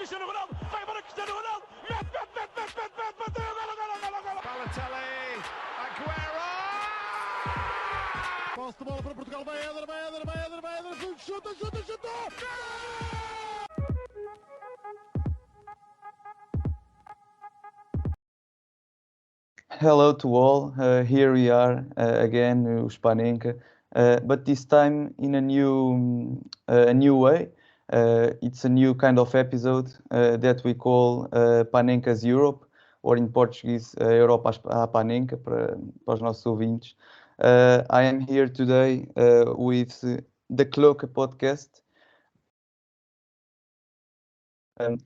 Cristiano Ronaldo, vai embora Cristiano Ronaldo, mete, bateu, golo. Balotelli, Aguero! Posse de bola para Portugal, vai Éder, chuta! Hello to all. Here we are again, os Panenka, but this time in a new way. It's a new kind of episode that we call Panenka's Europe, or in Portuguese, Europa à Panenka, para os nossos ouvintes. I am here today with the Klokke Podcast,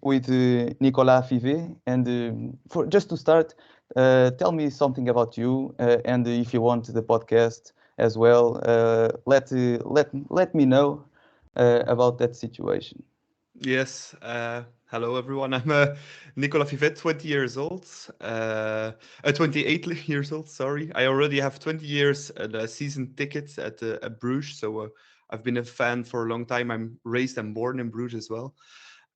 with Nicolas Fivet, and just to start, tell me something about you, and if you want the podcast as well, let me know about that situation. Yes. Hello, everyone. I'm Nicolas Fivet, 20 years old. 28 years old, sorry. I already have 20 years a season ticket at Bruges, so I've been a fan for a long time. I'm raised and born in Bruges as well.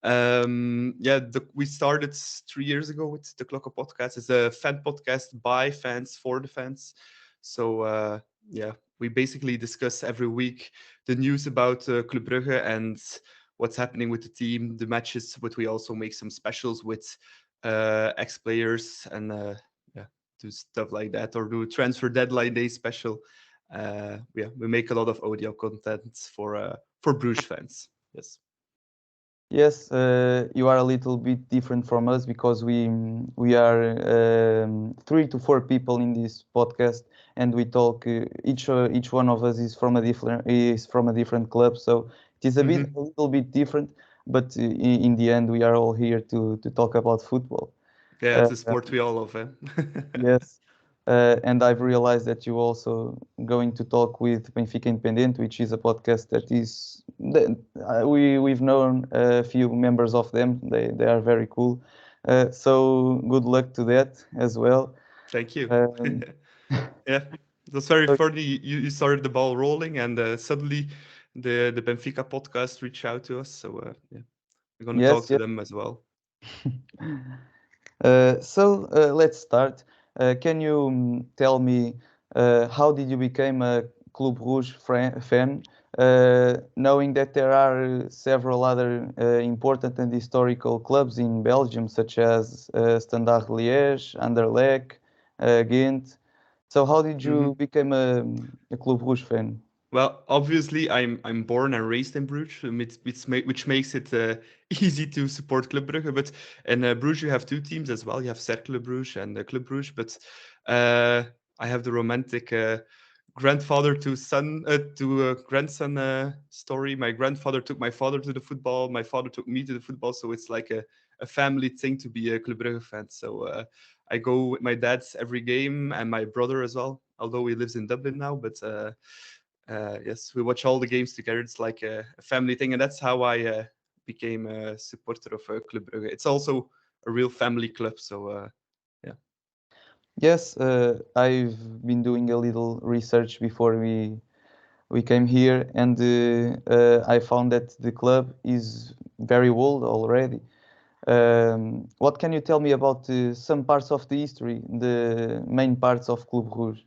We started 3 years ago with the Klokke Podcast. It's a fan podcast by fans for the fans. So we basically discuss every week the news about Club Brugge and what's happening with the team, the matches, but we also make some specials with ex-players and do stuff like that, or do transfer deadline day special. We make a lot of audio content for Bruges fans. Yes. Yes, you are a little bit different from us because we are 3 to 4 people in this podcast, and we talk. Each one of us is from a different club, so it is a little bit different. But in the end, we are all here to talk about football. Yeah, it's a sport we all love. Yes. And I've realized that you also going to talk with Benfica Independent, which is a podcast we've known a few members of them. They are very cool. So good luck to that as well. Thank you. Yeah, it was very funny. You started the ball rolling, and suddenly the Benfica podcast reached out to us. So we're going to talk to them as well. So let's start. Can you tell me how did you become a Club Rouge fan, knowing that there are several other important and historical clubs in Belgium, such as Standard Liège, Anderlecht, Ghent. So how did you become a Club Rouge fan? Well, obviously, I'm born and raised in Bruges, which makes it easy to support Club Brugge. But in Bruges, you have two teams as well. You have Cercle Bruges and Club Bruges. But I have the romantic grandfather to grandson story. My grandfather took my father to the football. My father took me to the football. So it's like a family thing to be a Club Brugge fan. So I go with my dad every game and my brother as well, although he lives in Dublin now. But yes, we watch all the games together. It's like a family thing, and that's how I became a supporter of Club Brugge. It's also a real family club, so yeah. Yes, I've been doing a little research before we came here, and I found that the club is very old already. What can you tell me about some parts of the history, the main parts of Club Rouge?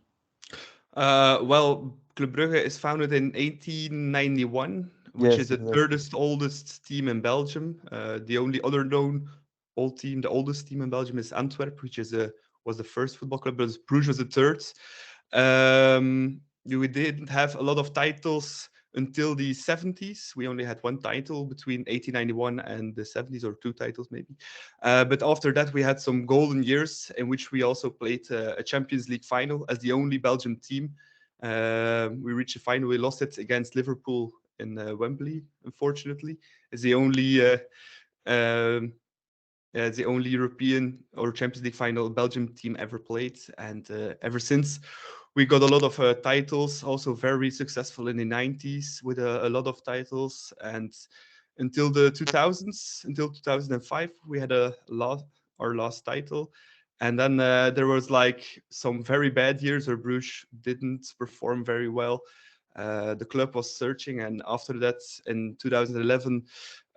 Well, Club Brugge is founded in 1891, which is the third oldest team in Belgium. The only other known old team, the oldest team in Belgium, is Antwerp, which was the first football club, but Bruges was the third. We didn't have a lot of titles until the 70s. We only had one title between 1891 and the 70s, or two titles maybe. But after that, we had some golden years in which we also played a Champions League final as the only Belgian team. We reached the final. We lost it against Liverpool in Wembley, unfortunately. It's the only European or Champions League final Belgium team ever played. And ever since, we got a lot of titles, also very successful in the 90s with a lot of titles. And until the 2000s, until 2005, we had our last title. And then there was like some very bad years where Bruges didn't perform very well. The club was searching, and after that, in 2011,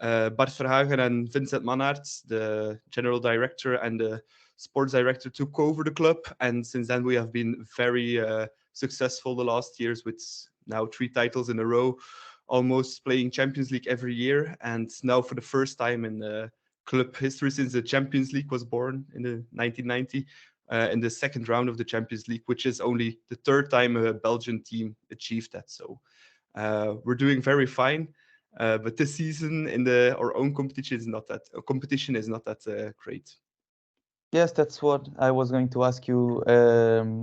Bart Verhagen and Vincent Mannaert, the general director and the sports director, took over the club. And since then, we have been very successful the last years with now 3 titles in a row, almost playing Champions League every year. And now for the first time in club history since the Champions League was born in the 1990, in the second round of the Champions League, which is only the 3rd time a Belgian team achieved that. So we're doing very fine. But this season in our own competition is not that great. Yes, that's what I was going to ask you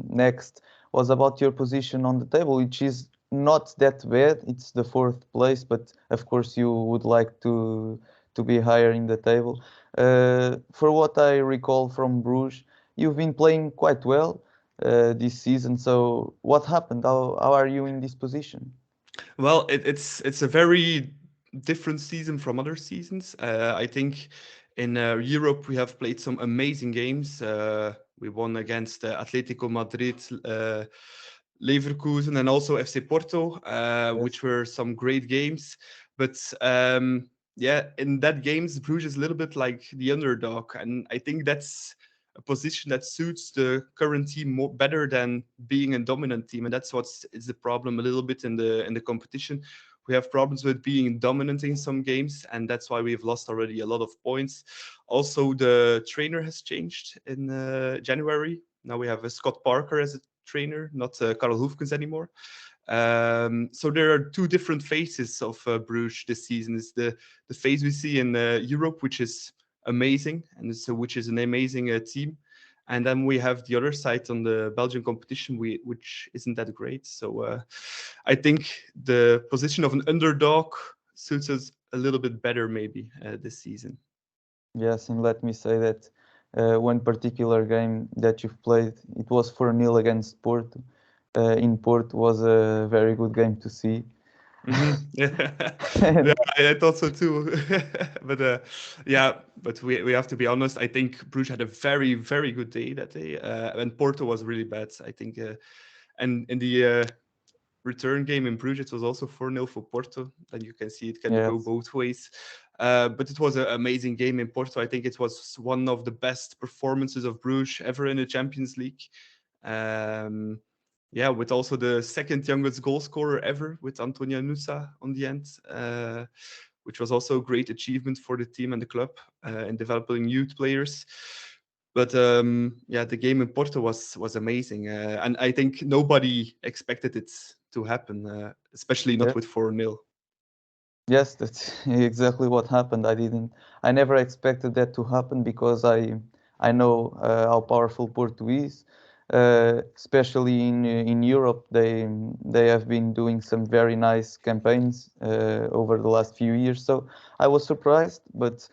next, was about your position on the table, which is not that bad. It's the 4th place, but of course you would like to be higher in the table. For what I recall from Bruges, you've been playing quite well this season. So what happened? How are you in this position? Well, it's a very different season from other seasons. I think in Europe we have played some amazing games. We won against Atletico Madrid, Leverkusen, and also FC Porto, which were some great games. But in that games, Bruges is a little bit like the underdog, and I think that's a position that suits the current team better than being a dominant team, and that's what's is the problem a little bit in the competition. We have problems with being dominant in some games, and that's why we've lost already a lot of points. Also, the trainer has changed in January. Now we have Scott Parker as a trainer, not Karel Hoefkens anymore. So there are 2 different phases of Bruges this season. It's the phase we see in Europe, which is amazing, and so which is an amazing team. And then we have the other side on the Belgian competition, which isn't that great. So I think the position of an underdog suits us a little bit better maybe this season. Yes, and let me say that one particular game that you've played, it was 4-0 against Porto. In Porto was a very good game to see. Yeah, I thought so too. But we have to be honest. I think Bruges had a very, very good day that day, and Porto was really bad. I think, and in the return game in Bruges, it was also 4-0 for Porto. And you can see it can go both ways. But it was an amazing game in Porto. I think it was one of the best performances of Bruges ever in the Champions League. With also the 2nd youngest goal scorer ever with Antonia Nusa on the end, which was also a great achievement for the team and the club in developing youth players. But the game in Porto was amazing, and I think nobody expected it to happen, especially not with 4-0. Yes, that's exactly what happened. I never expected that to happen because I know how powerful Porto is. Especially in Europe, they have been doing some very nice campaigns over the last few years. So I was surprised, but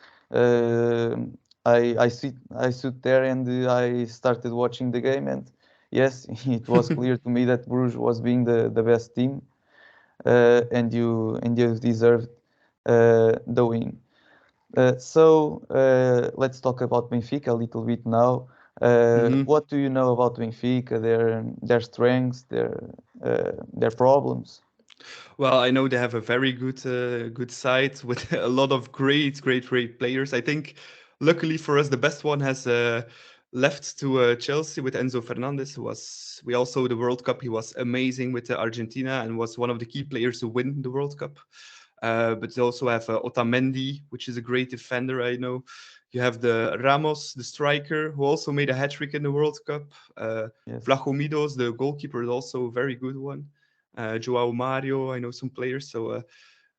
I sit there and I started watching the game, and yes, it was clear to me that Bruges was being the best team, and you deserved the win. So let's talk about Benfica a little bit now. What do you know about Benfica? Their strengths, their problems. Well, I know they have a very good side with a lot of great players. I think, luckily for us, the best one has left to Chelsea with Enzo Fernandez. We also the World Cup. He was amazing with Argentina and was one of the key players to win the World Cup. But they also have Otamendi, which is a great defender. I know. You have the Ramos, the striker, who also made a hat-trick in the World Cup. Vlachomidos, the goalkeeper, is also a very good one. João Mario, I know some players. So,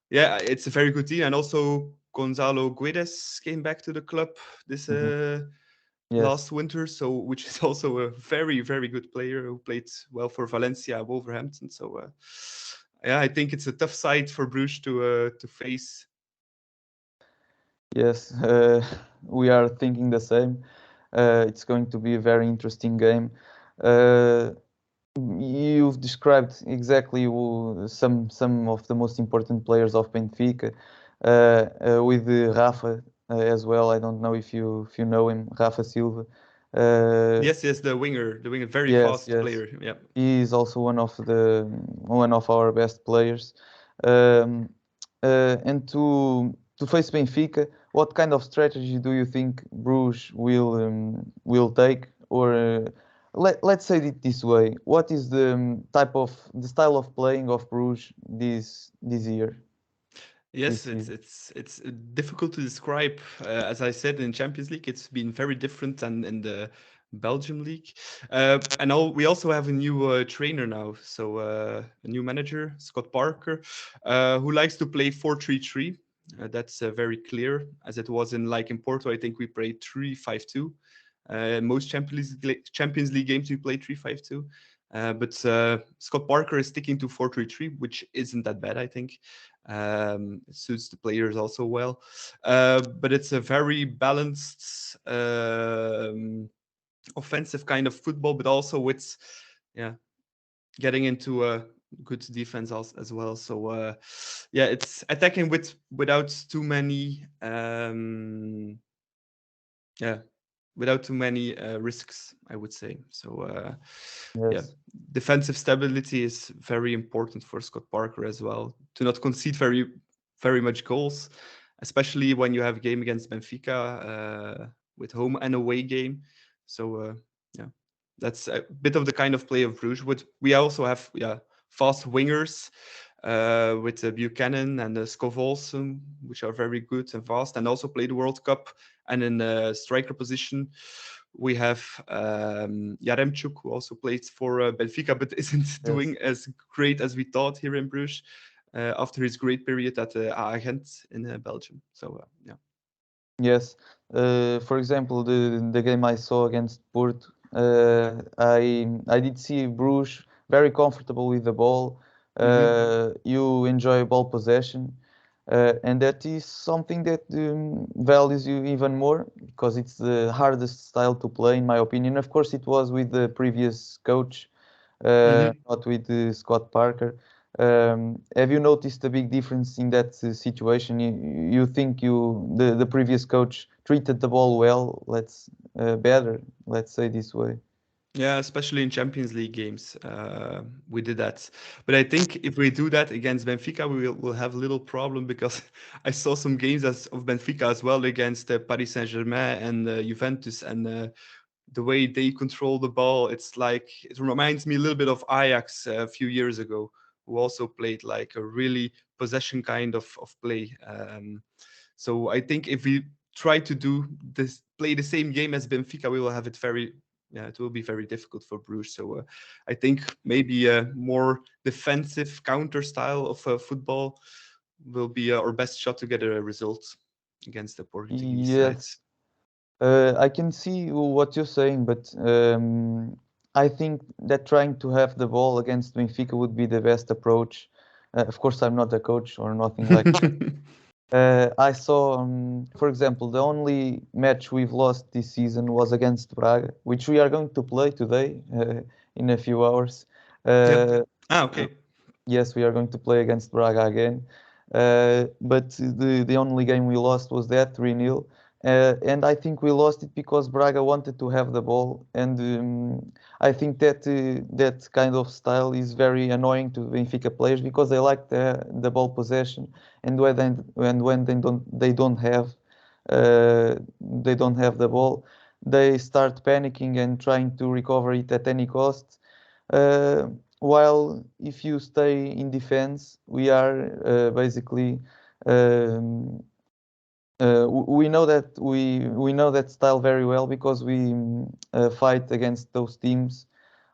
it's a very good team. And also Gonçalo Guedes came back to the club this last winter, so which is also a very, very good player who played well for Valencia, Wolverhampton. So, I think it's a tough side for Bruges to face. Yes, we are thinking the same. It's going to be a very interesting game. You've described exactly some of the most important players of Benfica, with Rafa as well. I don't know if you know him, Rafa Silva. Yes, the winger, very fast player. Yeah, he is also one of our best players. And to face Benfica, what kind of strategy do you think Bruges will take? Or let's say it this way: what is the style of playing of Bruges this year? Yes, This season? it's difficult to describe. As I said, in Champions League, it's been very different than in the Belgium league. We also have a new trainer now, so a new manager, Scott Parker, who likes to play 4-3-3. That's very clear, as it was in Porto. I think we played 3-5-2. Most Champions League games we play 3-5-2. But Scott Parker is sticking to 4-3-3, which isn't that bad, I think. It suits the players also well. But it's a very balanced offensive kind of football, but also with getting into a good defense as well. So it's attacking without too many risks, I would say. So Yes. defensive stability is very important for Scott Parker as well, to not concede very, very much goals, especially when you have a game against Benfica with home and away game. So that's a bit of the kind of play of Bruges. We also have fast wingers with Buchanan and Scovolson, which are very good and fast, and also play the World Cup. And in the striker position, we have Yaremchuk, who also plays for Benfica, but isn't doing as great as we thought here in Bruges after his great period at Agent in Belgium. So Yes. For example, the game I saw against Porto, I did see Bruges very comfortable with the ball. You enjoy ball possession, and that is something that values you even more, because it's the hardest style to play, in my opinion. Of course, it was with the previous coach, not with Scott Parker. Have you noticed a big difference in that situation? You think the previous coach treated the ball well, better, let's say this way? Yeah, especially in Champions League games, we did that. But I think if we do that against Benfica, we'll have a little problem, because I saw some games of Benfica as well against Paris Saint-Germain and Juventus, and the way they control the ball, it reminds me a little bit of Ajax a few years ago, who also played like a really possession kind of play. So I think if we try to play the same game as Benfica, we will have it will be very difficult for Bruges. So I think maybe a more defensive counter style of football will be our best shot to get a result against the Portuguese sides. Yes, I can see what you're saying, but I think that trying to have the ball against Benfica would be the best approach. Of course, I'm not a coach or nothing like that. I saw, for example, the only match we've lost this season was against Brugge, which we are going to play today in a few hours. Okay. Yes, we are going to play against Brugge again. But the only game we lost was that 3-0. And I think we lost it because Braga wanted to have the ball, and I think that that kind of style is very annoying to Benfica players, because they like the ball possession, and when they don't have the ball, they start panicking and trying to recover it at any cost. While if you stay in defense, we are basically. We know that style very well, because we fight against those teams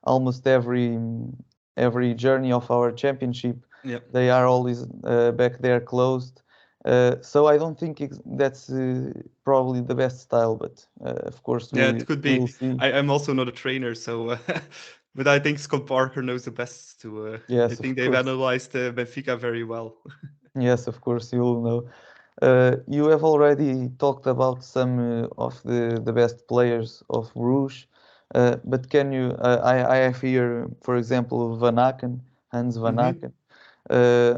almost every journey of our championship. Yep. They are always back there closed. So I don't think that's probably the best style, but of course it could be. we'll see. I'm also not a trainer, so but I think Scott Parker knows the best. I Yes, think of they've course. analyzed Benfica very well. Yes, of course, you'll know. You have already talked about some of the best players of Rouge, but can you? I have here, for example, Vanaken, Hans Vanaken,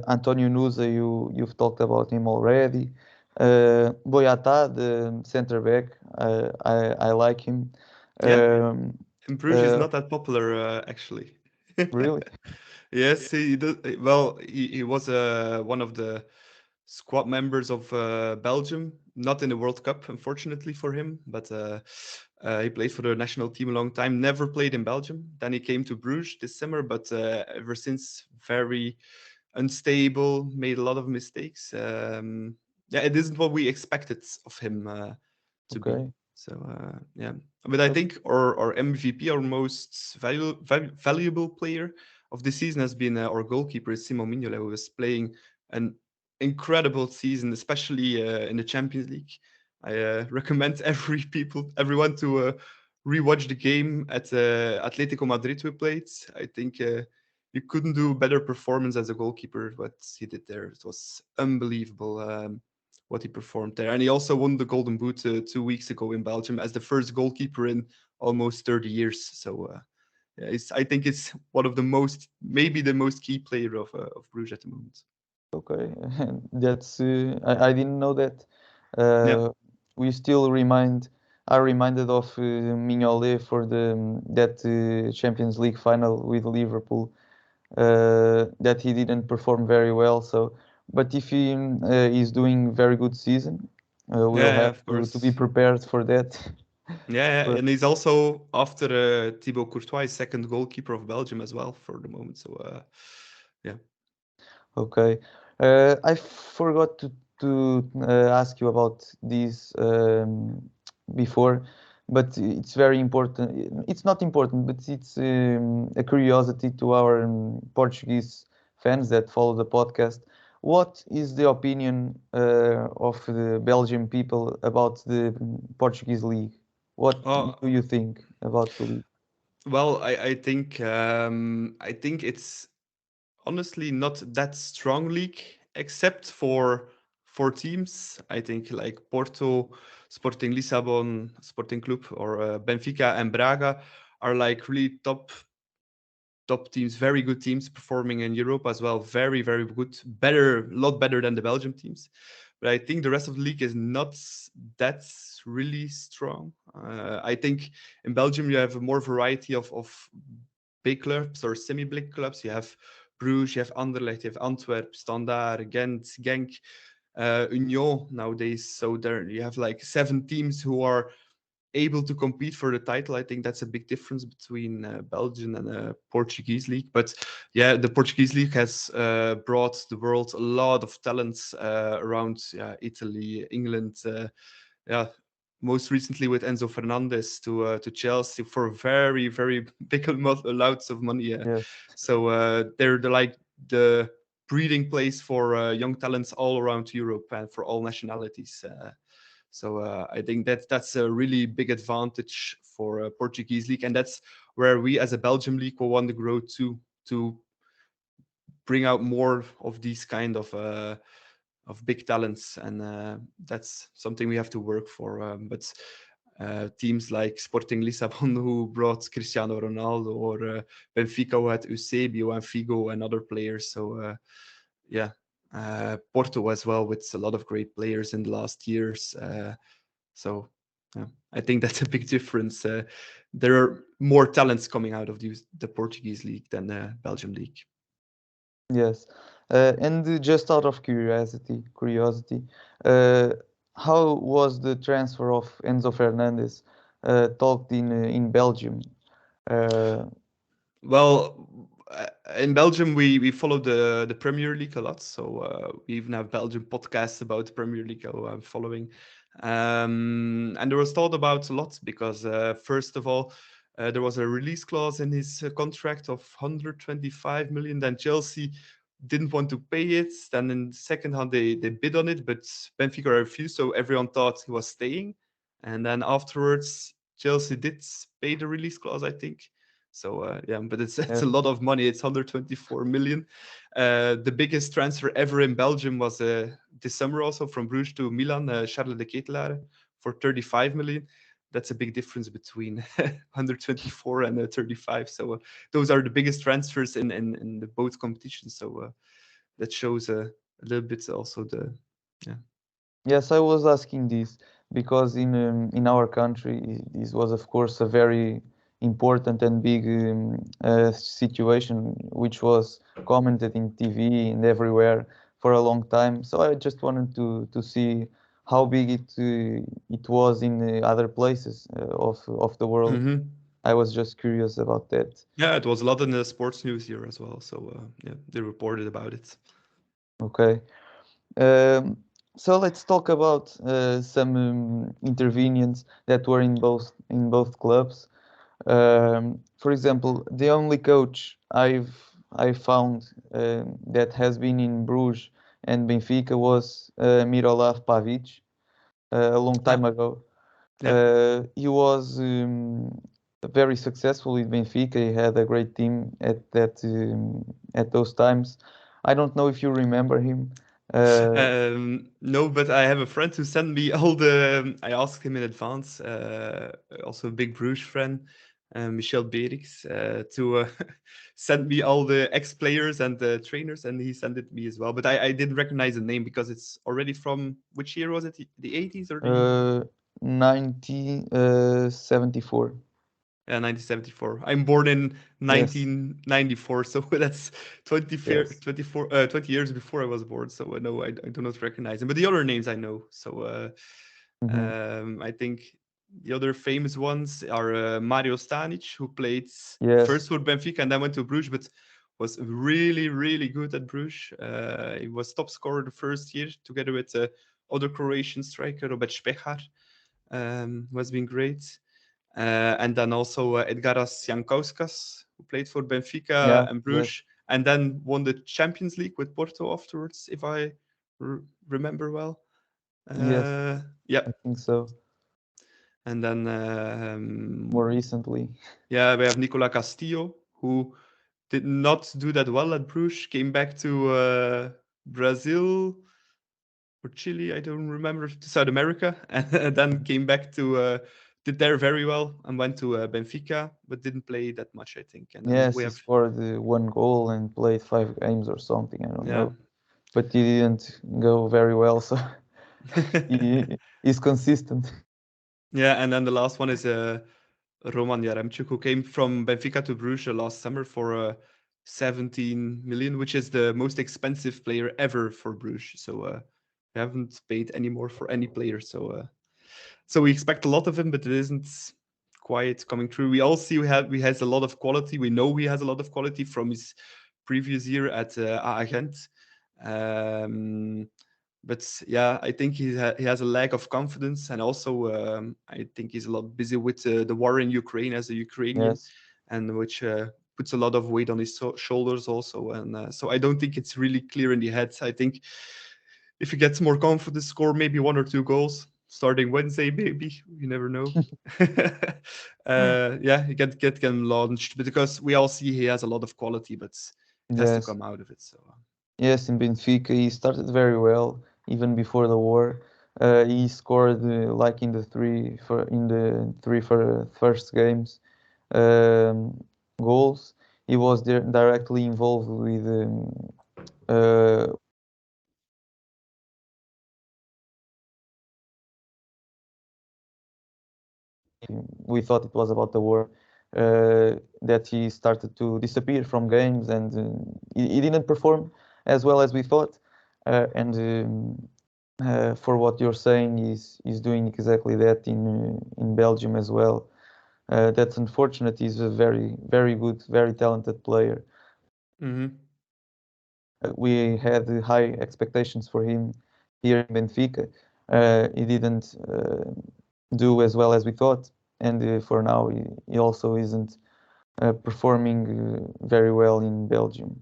Antonio Nusa. You've talked about him already. Boyata, the center back. I like him. Yeah. Um, And Bruges is uh, not that popular, actually. really? Yes, he does. Well, he was one of the squad members of Belgium, not in the World Cup, unfortunately for him, but he played for the national team a long time, never played in Belgium. Then he came to Bruges this summer, but ever since, very unstable, made a lot of mistakes. It isn't what we expected of him to be. Okay. So, but I think our MVP, our most valuable player of the season has been our goalkeeper, Simon Mignolet, who was playing an incredible season, especially in the Champions League. I recommend everyone to rewatch the game at Atletico Madrid we played. I think you couldn't do better performance as a goalkeeper. What he did there, it was unbelievable. What he performed there, and he also won the Golden Boot 2 weeks ago in Belgium as the first goalkeeper in almost 30 years. So I think it's one of the maybe the most key player of Bruges at the moment. Okay, that's I didn't know that. Yeah. We still are reminded of Mignolet for that Champions League final with Liverpool. That he didn't perform very well. So, but if he is doing very good season, we'll have Of to course. be prepared for that. Yeah, and he's also after Thibaut Courtois, second goalkeeper of Belgium as well for the moment. So yeah. Okay. I forgot to ask you about this before, but it's very important. It's not important, but it's a curiosity to our Portuguese fans that follow the podcast. What is the opinion of the Belgian people about the Portuguese league? What do you think about the league? Well, I think it's honestly not that strong league, except for 4 teams. I think like Porto, Sporting Lisbon, Sporting Club, or Benfica and Braga are like really top teams, very good teams performing in Europe as well. Very, very good, a lot better than the Belgium teams. But I think the rest of the league is not that really strong. I think in Belgium you have more variety of big clubs or semi-big clubs. You have Bruges, you have Anderlecht, you have Antwerp, Standard, Gent, Genk, Union nowadays. So there you have like 7 teams who are able to compete for the title. I think that's a big difference between Belgian and Portuguese league. But yeah, the Portuguese league has brought the world a lot of talents around Italy, England. Most recently with Enzo Fernandez to Chelsea for very, very big amounts of money. Yes. So they're like the breeding place for young talents all around Europe and for all nationalities. So I think that's a really big advantage for Portuguese league, and that's where we as a Belgium league will want to grow to bring out more of these kind of big talents, and that's something we have to work for. But teams like Sporting Lisbon, who brought Cristiano Ronaldo, or Benfica, who had Eusebio and Figo and other players. So Porto as well, with a lot of great players in the last years. So I think that's a big difference. There are more talents coming out of the Portuguese league than the Belgium league. Yes. And just out of curiosity, how was the transfer of Enzo Fernandez talked in Belgium? Well, in Belgium, we follow the Premier League a lot. So we even have Belgian podcasts about the Premier League I'm following. And there was thought about a lot because, first of all, there was a release clause in his contract of 125 million. Then Chelsea didn't want to pay it. Then in the second hand, they bid on it, but Benfica refused. So everyone thought he was staying. And then afterwards, Chelsea did pay the release clause, I think. So but it's a lot of money. It's 124 million. The biggest transfer ever in Belgium was this summer also from Bruges to Milan, Charles de Ketelaere for 35 million. That's a big difference between 124 and 35. So those are the biggest transfers in the both competitions. So that shows a little bit also the. Yes, I was asking this because in our country, this was of course a very important and big situation, which was commented in TV and everywhere for a long time. So I just wanted to see how big it was in the other places of the world. I was just curious about that. Yeah, it was a lot in the sports news here as well. So yeah, they reported about it. Okay. So let's talk about some intervenients that were in both clubs. For example, the only coach I found that has been in Bruges and Benfica was Miroslav Pavic a long time ago. Yeah. He was very successful with Benfica. He had a great team at those times. I don't know if you remember him. No, but I have a friend who sent me all the. I asked him in advance, also a big Bruges friend, Michel Berix, to send me all the ex-players and the trainers, and he sent it me as well. But I didn't recognize the name because it's already from which year was it? The 80s or the 1974. Yeah, 1974. I'm born in 1994, so that's 20 years before I was born. So no, I do not recognize him. But the other names I know. So I think the other famous ones are Mario Stanic, who played first for Benfica and then went to Bruges, but was really, really good at Bruges. He was top scorer the first year together with other Croatian striker, Robert Specher, who has been great. And then also Edgaras Jankauskas, who played for Benfica and Bruges, and then won the Champions League with Porto afterwards, if I remember well. Yeah, I think so. And then more recently, we have Nicolas Castillo, who did not do that well at Bruges, came back to Brazil or Chile, I don't remember, to South America, and then came back to did there very well and went to Benfica, but didn't play that much, I think. And then he scored one goal and played 5 games or something. I don't know, but he didn't go very well, so he's consistent. Yeah, and then the last one is Roman Yaremchuk, who came from Benfica to Bruges last summer for 17 million, which is the most expensive player ever for Bruges. So we haven't paid any more for any player. So we expect a lot of him, but it isn't quite coming through. We all see he has a lot of quality. We know he has a lot of quality from his previous year at Agent. But yeah, I think he has a lack of confidence, and also I think he's a lot busy with the war in Ukraine as a Ukrainian, and which puts a lot of weight on his shoulders also. And so I don't think it's really clear in the head. I think if he gets more confidence, score maybe 1 or 2 goals starting Wednesday, maybe, you never know. He can get launched, because we all see he has a lot of quality, but it has to come out of it. So yes, in Benfica he started very well even before the war. He scored like in the three first games goals. He was directly involved with we thought it was about the war, that he started to disappear from games, and he didn't perform as well as we thought. For what you're saying, he's doing exactly that in Belgium as well. That's unfortunate. He's a very, very good, very talented player. We had high expectations for him here in Benfica. He didn't do as well as we thought, and for now he also isn't performing very well in Belgium.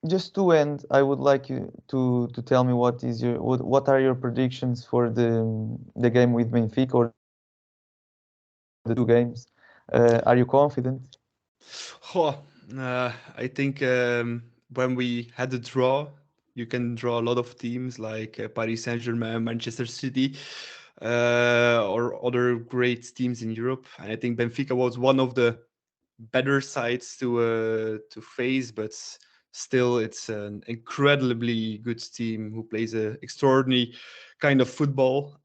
Just to end, I would like you to tell me what are your predictions for the game with Benfica, or the 2 games. Are you confident? I think when we had a draw, you can draw a lot of teams like Paris Saint-Germain, Manchester City, or other great teams in Europe. And I think Benfica was one of the better sides to face, but still it's an incredibly good team who plays an extraordinary kind of football.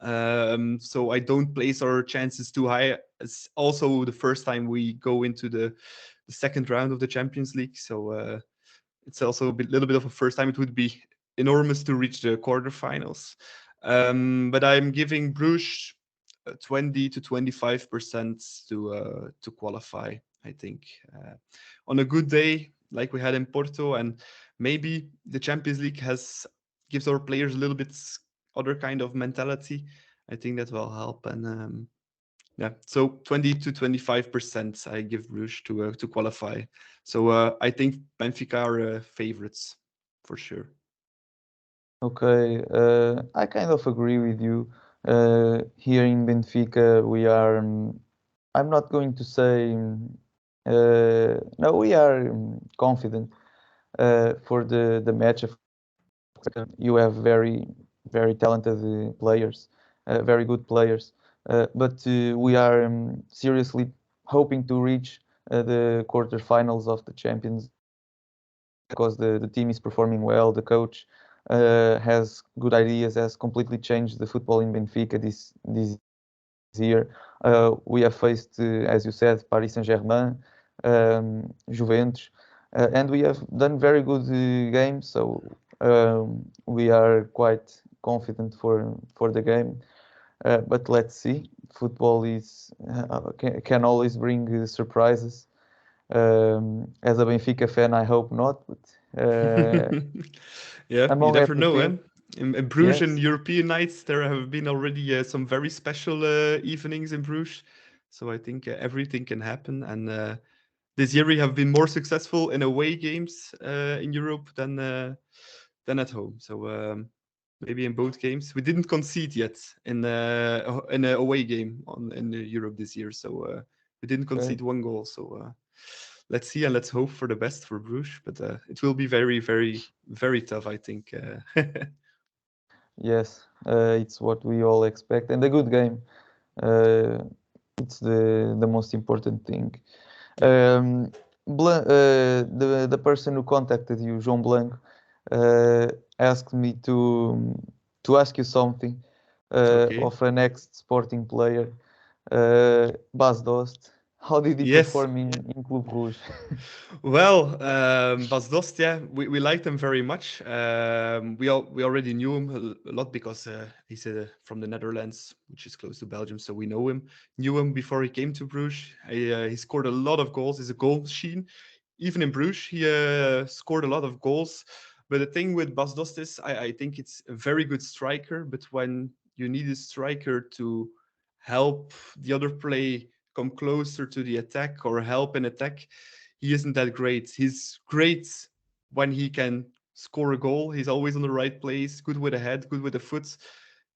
So I don't place our chances too high. It's also the first time we go into the second round of the Champions League. So it's also a little bit of a first time. It would be enormous to reach the quarterfinals. But I'm giving Bruges 20 to 25% to qualify. I think on a good day, like we had in Porto, and maybe the Champions League gives our players a little bit other kind of mentality. I think that will help. And so 20 to 25% I give Bruges to qualify. So I think Benfica are favorites for sure. Okay, I kind of agree with you. Here in Benfica, we are. I'm not going to say. No, we are confident for the match. You have very, very talented players, very good players. But we are seriously hoping to reach the quarterfinals of the Champions because the team is performing well. The coach has good ideas, has completely changed the football in Benfica this year. We have faced, as you said, Paris Saint-Germain, Juventus, and we have done very good games. So we are quite confident for the game. But let's see. Football can always bring surprises. As a Benfica fan, I hope not. But yeah, I'm you only never at the know. field. In Bruges Yes. and European nights, there have been already some very special evenings in Bruges. So I think everything can happen. And this year we have been more successful in away games in Europe than at home. So maybe in both games we didn't concede yet in an away game in Europe this year. So we didn't concede one goal. So let's see and let's hope for the best for Bruges. But it will be very, very, very tough, I think. Yes, it's what we all expect, and a good game. It's the most important thing. The person who contacted you, João Blanco, asked me to ask you something Okay. of an ex-Sporting player, Dost. How did he Yes. perform in Club Rouge? Well, Bas Dost, yeah, we liked him very much. We already knew him a lot because he's from the Netherlands, which is close to Belgium, so we know him. Knew him before he came to Bruges. He scored a lot of goals. He's a goal machine. Even in Bruges, he scored a lot of goals. But the thing with Bas Dost is, I think it's a very good striker. But when you need a striker to help the other play come closer to the attack or help in attack, he isn't that great. He's great when he can score a goal. He's always on the right place, good with the head, good with the foot.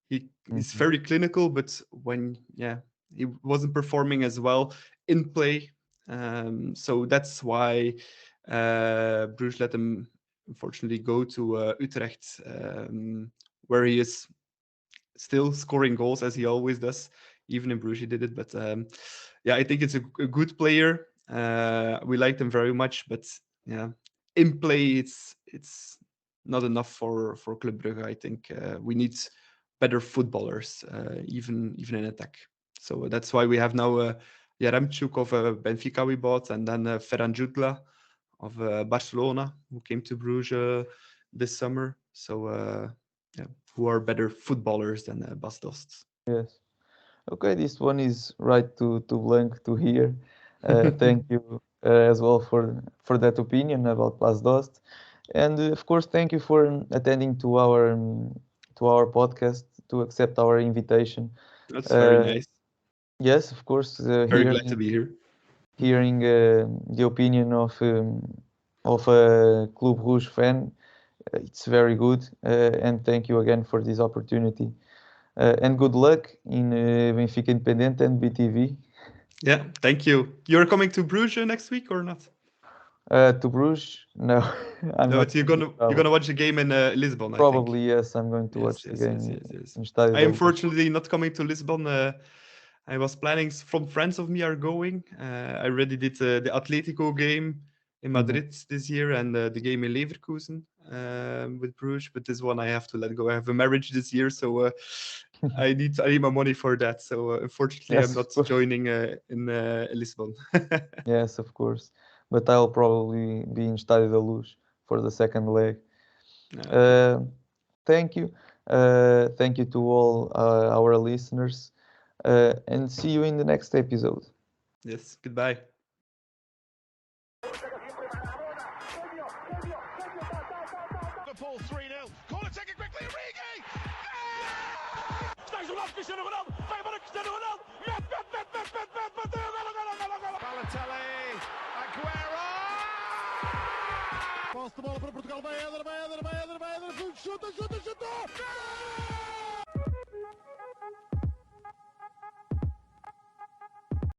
He's very clinical, but when he wasn't performing as well in play. So that's why Bruges let him unfortunately go to Utrecht, where he is still scoring goals as he always does. Even in Bruges he did it, but I think it's a good player. We liked him very much, but in play it's not enough for Club Brugge. I think we need better footballers, even in attack. So that's why we have now yaremchuk of Benfica we bought, and then fernandez of Barcelona, who came to Bruges this summer. So who are better footballers than Bas Dost. Yes. Okay, this one is right to Blank to hear. Thank you as well for that opinion about Bas Dost, and of course, thank you for attending to our podcast, to accept our invitation. That's very nice. Yes, of course. Very glad to be here. Hearing the opinion of a Club Rouge fan, it's very good. And thank you again for this opportunity. And good luck in Benfica Independente and BTV. Yeah, thank you. You're coming to Bruges next week or not? To Bruges? No, I'm No, not. but you're gonna watch the game in Lisbon, I think. Probably yes. I'm going to watch the game Yes. in Estádio I da am Luz. fortunately not coming to Lisbon. I was planning. Some friends of me are going. I already did the Atletico game in Madrid this year and the game in Leverkusen with Bruges. But this one I have to let go. I have a marriage this year, so I need my money for that. So unfortunately, Yes, I'm not of course. joining in Lisbon. Yes, of course. But I'll probably be in Estádio da Luz for the second leg. No. Thank you. Thank you to all our listeners, and see you in the next episode. Yes, goodbye. Liverpool 3-0. Corner taken quickly, Origi! Está isolado Cristiano Ronaldo. Vai embora Cristiano Ronaldo. Mete. Bateu. Golo. Balotelli, Aguero! Posse de bola para Portugal, vai Éder, chuta! Gol!